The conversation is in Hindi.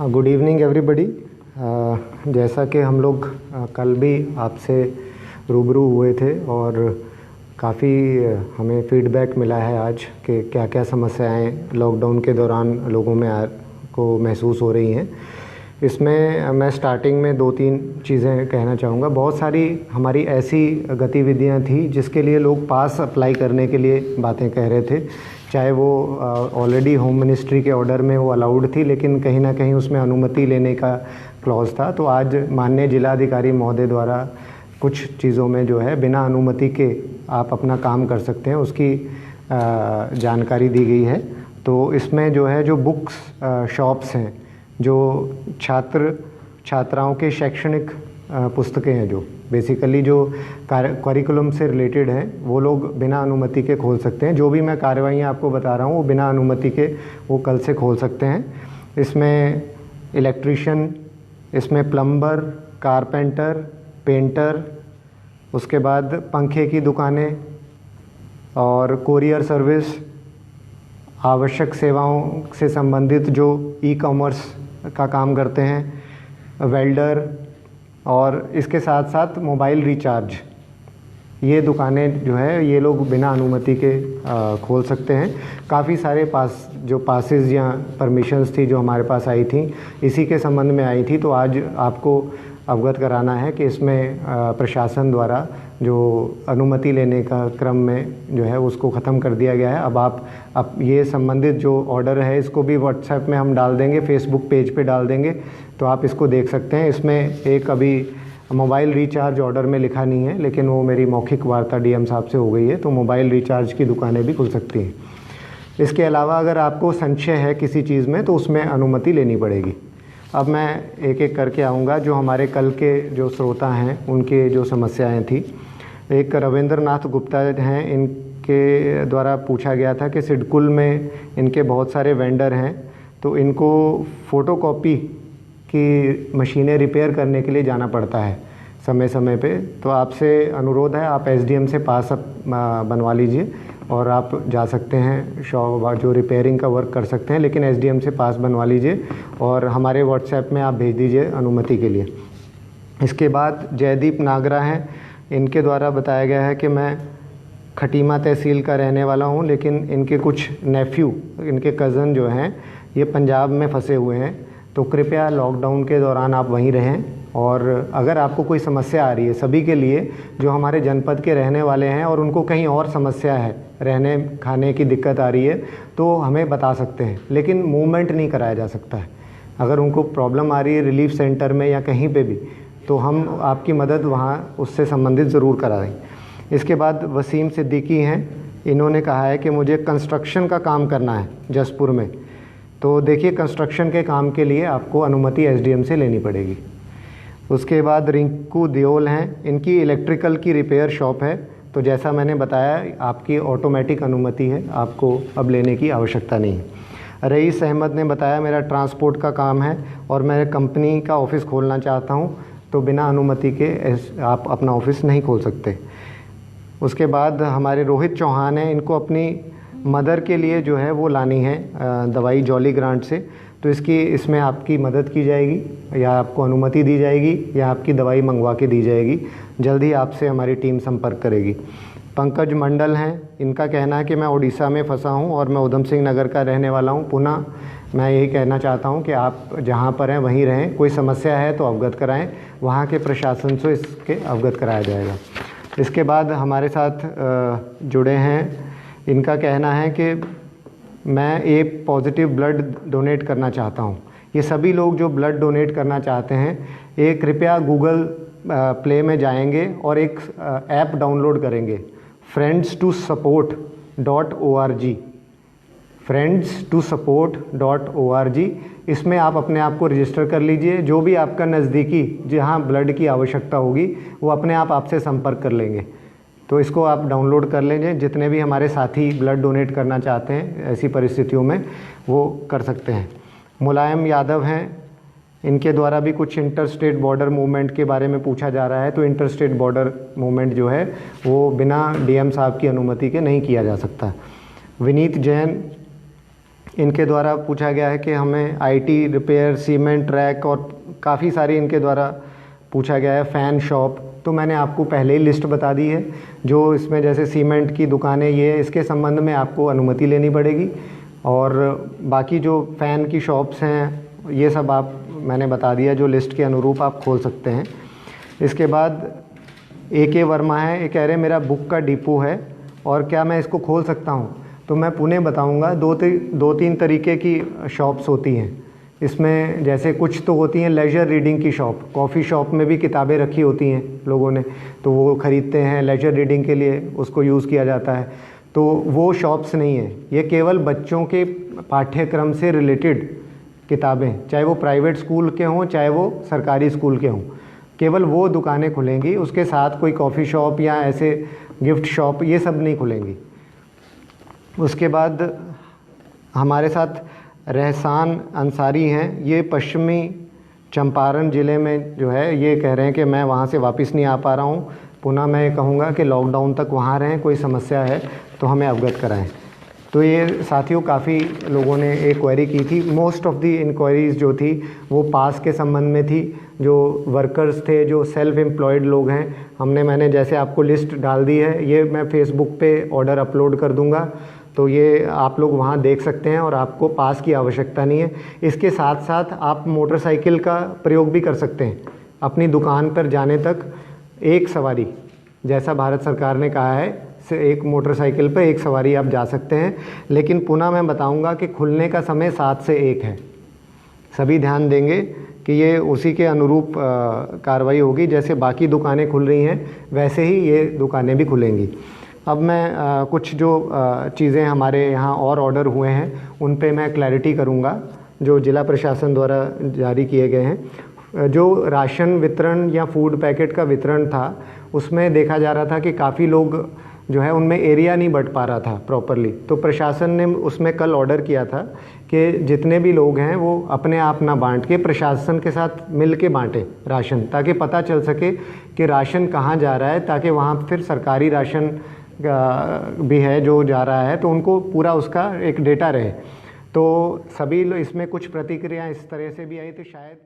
Good evening everybody. जैसा कि हम लोग कल भी आपसे रूबरू हुए थे और काफ़ी हमें फीडबैक मिला है आज कि क्या क्या समस्याएं लॉकडाउन के दौरान लोगों में को महसूस हो रही हैं। इसमें मैं स्टार्टिंग में 2-3 चीज़ें कहना चाहूँगा। बहुत सारी हमारी ऐसी गतिविधियां थी जिसके लिए लोग पास अप्लाई करने के लिए बातें कह रहे थे, चाहे वो ऑलरेडी होम मिनिस्ट्री के ऑर्डर में वो अलाउड थी, लेकिन कहीं ना कहीं उसमें अनुमति लेने का क्लॉज था। तो आज माननीय जिलाधिकारी महोदय द्वारा कुछ चीज़ों में जो है बिना अनुमति के आप अपना काम कर सकते हैं, उसकी जानकारी दी गई है। तो इसमें जो है जो बुक्स शॉप्स हैं, जो छात्राओं के शैक्षणिक पुस्तकें हैं, जो बेसिकली जो करिकुलम से रिलेटेड हैं, वो लोग बिना अनुमति के खोल सकते हैं। जो भी मैं कार्रवाइयाँ आपको बता रहा हूँ वो बिना अनुमति के वो कल से खोल सकते हैं। इसमें इलेक्ट्रीशियन, इसमें प्लम्बर, कारपेंटर, पेंटर, उसके बाद पंखे की दुकानें और कोरियर सर्विस, आवश्यक सेवाओं से संबंधित जो ई-कॉमर्स का काम करते हैं, वेल्डर, और इसके साथ साथ मोबाइल रिचार्ज, ये दुकानें जो है ये लोग बिना अनुमति के खोल सकते हैं। काफ़ी सारे पासेस या परमिशंस थी जो हमारे पास आई थी, इसी के संबंध में आई थी। तो आज आपको अवगत कराना है कि इसमें प्रशासन द्वारा जो अनुमति लेने का क्रम में जो है उसको ख़त्म कर दिया गया है। अब ये संबंधित जो ऑर्डर है इसको भी व्हाट्सएप में हम डाल देंगे, फेसबुक पेज पे डाल देंगे, तो आप इसको देख सकते हैं। इसमें एक अभी मोबाइल रिचार्ज ऑर्डर में लिखा नहीं है, लेकिन वो मेरी मौखिक वार्ता डीएम साहब से हो गई है, तो मोबाइल रिचार्ज की दुकानें भी खुल सकती हैं। इसके अलावा अगर आपको संशय है किसी चीज़ में तो उसमें अनुमति लेनी पड़ेगी। अब मैं एक एक करके आऊँगा। जो हमारे कल के जो श्रोता हैं उनके जो समस्याएं थी, एक रविंद्र नाथ गुप्ता हैं, इनके द्वारा पूछा गया था कि सिडकुल में इनके बहुत सारे वेंडर हैं, तो इनको फ़ोटोकॉपी की मशीनें रिपेयर करने के लिए जाना पड़ता है समय समय पे। तो आपसे अनुरोध है, आप एसडीएम से पास बनवा लीजिए और आप जा सकते हैं शॉप जो रिपेयरिंग का वर्क कर सकते हैं, लेकिन एसडीएम से पास बनवा लीजिए और हमारे व्हाट्सएप में आप भेज दीजिए अनुमति के लिए। इसके बाद जयदीप नागरा हैं, इनके द्वारा बताया गया है कि मैं खटीमा तहसील का रहने वाला हूं, लेकिन इनके कुछ नेफ्यू, इनके कज़न जो हैं ये पंजाब में फंसे हुए हैं, तो कृपया लॉकडाउन के दौरान आप वहीं रहें। और अगर आपको कोई समस्या आ रही है, सभी के लिए जो हमारे जनपद के रहने वाले हैं और उनको कहीं और समस्या है, रहने खाने की दिक्कत आ रही है, तो हमें बता सकते हैं, लेकिन मूवमेंट नहीं कराया जा सकता है। अगर उनको प्रॉब्लम आ रही है रिलीफ सेंटर में या कहीं पे भी, तो हम आपकी मदद वहाँ उससे संबंधित ज़रूर कराएं। इसके बाद वसीम सिद्दीकी हैं, इन्होंने कहा है कि मुझे कंस्ट्रक्शन का काम करना है जसपुर में। तो देखिए, कंस्ट्रक्शन के काम के लिए आपको अनुमति एसडीएम से लेनी पड़ेगी। उसके बाद रिंकू दियोल हैं, इनकी इलेक्ट्रिकल की रिपेयर शॉप है, तो जैसा मैंने बताया आपकी ऑटोमेटिक अनुमति है, आपको अब लेने की आवश्यकता नहीं है। रईस अहमद ने बताया मेरा ट्रांसपोर्ट का काम है और मैं कंपनी का ऑफ़िस खोलना चाहता हूँ, तो बिना अनुमति के आप अपना ऑफ़िस नहीं खोल सकते। उसके बाद हमारे रोहित चौहान हैं, इनको अपनी मदर के लिए जो है वो लानी है दवाई जॉली ग्रांट से, तो इसमें आपकी मदद की जाएगी या आपको अनुमति दी जाएगी या आपकी दवाई मंगवा के दी जाएगी। जल्द ही आपसे हमारी टीम संपर्क करेगी। पंकज मंडल हैं, इनका कहना है कि मैं उड़ीसा में फंसा हूं और मैं उधम सिंह नगर का रहने वाला हूं। पुनः मैं यही कहना चाहता हूं कि आप जहां पर हैं वहीं रहें, कोई समस्या है तो अवगत कराएं, वहां के प्रशासन से इसके अवगत कराया जाएगा। इसके बाद हमारे साथ जुड़े हैं, इनका कहना है कि मैं ए पॉजिटिव ब्लड डोनेट करना चाहता हूं। ये सभी लोग जो ब्लड डोनेट करना चाहते हैं, एक कृपया गूगल प्ले में जाएंगे और एक ऐप डाउनलोड करेंगे, friends2support.org, friends2support.org। इसमें आप अपने आप को रजिस्टर कर लीजिए। जो भी आपका नज़दीकी जहां ब्लड की आवश्यकता होगी वो अपने आप आपसे संपर्क कर लेंगे, तो इसको आप डाउनलोड कर लेंगे। जितने भी हमारे साथी ब्लड डोनेट करना चाहते हैं ऐसी परिस्थितियों में वो कर सकते हैं। मुलायम यादव हैं, इनके द्वारा भी कुछ इंटर स्टेट बॉर्डर मूवमेंट के बारे में पूछा जा रहा है, तो इंटर स्टेट बॉर्डर मूवमेंट जो है वो बिना डीएम साहब की अनुमति के नहीं किया जा सकता। विनीत जैन, इनके द्वारा पूछा गया है कि हमें आईटी रिपेयर, सीमेंट ट्रैक और काफ़ी सारी इनके द्वारा पूछा गया है, फ़ैन शॉप। तो मैंने आपको पहले ही लिस्ट बता दी है। जो इसमें जैसे सीमेंट की दुकानें, ये इसके संबंध में आपको अनुमति लेनी पड़ेगी, और बाकी जो फ़ैन की शॉप्स हैं ये सब आप मैंने बता दिया, जो लिस्ट के अनुरूप आप खोल सकते हैं। इसके बाद AK वर्मा है, ये कह रहे हैं मेरा बुक का डिपो है और क्या मैं इसको खोल सकता हूँ। तो मैं पुणे बताऊँगा, दो तीन तरीके की शॉप्स होती हैं इसमें। जैसे कुछ तो होती हैं लेजर रीडिंग की शॉप, कॉफ़ी शॉप में भी किताबें रखी होती हैं लोगों ने, तो वो ख़रीदते हैं लेजर रीडिंग के लिए, उसको यूज़ किया जाता है। तो वो शॉप्स नहीं है, ये केवल बच्चों के पाठ्यक्रम से रिलेटेड किताबें, चाहे वो प्राइवेट स्कूल के हों चाहे वो सरकारी स्कूल के हों, केवल वो दुकानें खुलेंगी। उसके साथ कोई कॉफ़ी शॉप या ऐसे गिफ्ट शॉप ये सब नहीं खुलेंगी। उसके बाद हमारे साथ रहसान अंसारी हैं, ये पश्चिमी चंपारण ज़िले में जो है, ये कह रहे हैं कि मैं वहाँ से वापस नहीं आ पा रहा हूँ। पुनः मैं कहूँगा कि लॉकडाउन तक वहाँ रहें, कोई समस्या है तो हमें अवगत कराएं। तो ये साथियों काफ़ी लोगों ने एक क्वेरी की थी। मोस्ट ऑफ़ दी इंक्वायरीज़ जो थी वो पास के संबंध में थी। जो वर्कर्स थे, जो सेल्फ एम्प्लॉयड लोग हैं, मैंने जैसे आपको लिस्ट डाल दी है, ये मैं फेसबुक पे ऑर्डर अपलोड कर दूँगा, तो ये आप लोग वहाँ देख सकते हैं और आपको पास की आवश्यकता नहीं है। इसके साथ साथ आप मोटरसाइकिल का प्रयोग भी कर सकते हैं अपनी दुकान पर जाने तक। एक सवारी, जैसा भारत सरकार ने कहा है, से एक मोटरसाइकिल पर एक सवारी आप जा सकते हैं। लेकिन पुनः मैं बताऊंगा कि खुलने का समय 7 से 1 है। सभी ध्यान देंगे कि ये उसी के अनुरूप कार्रवाई होगी। जैसे बाकी दुकानें खुल रही हैं वैसे ही ये दुकानें भी खुलेंगी। अब मैं कुछ जो चीज़ें हमारे यहाँ और ऑर्डर हुए हैं उन पे मैं क्लैरिटी करूँगा, जो जिला प्रशासन द्वारा जारी किए गए हैं। जो राशन वितरण या फूड पैकेट का वितरण था, उसमें देखा जा रहा था कि काफ़ी लोग जो है उनमें एरिया नहीं बँट पा रहा था प्रॉपरली। तो प्रशासन ने उसमें कल ऑर्डर किया था कि जितने भी लोग हैं वो अपने आप ना बांट के प्रशासन के साथ मिल के बाँटें राशन, ताकि पता चल सके कि राशन कहाँ जा रहा है, ताकि वहाँ फिर सरकारी राशन भी है जो जा रहा है तो उनको पूरा उसका एक डेटा रहे। तो सभी इसमें कुछ प्रतिक्रिया इस तरह से भी आई थी शायद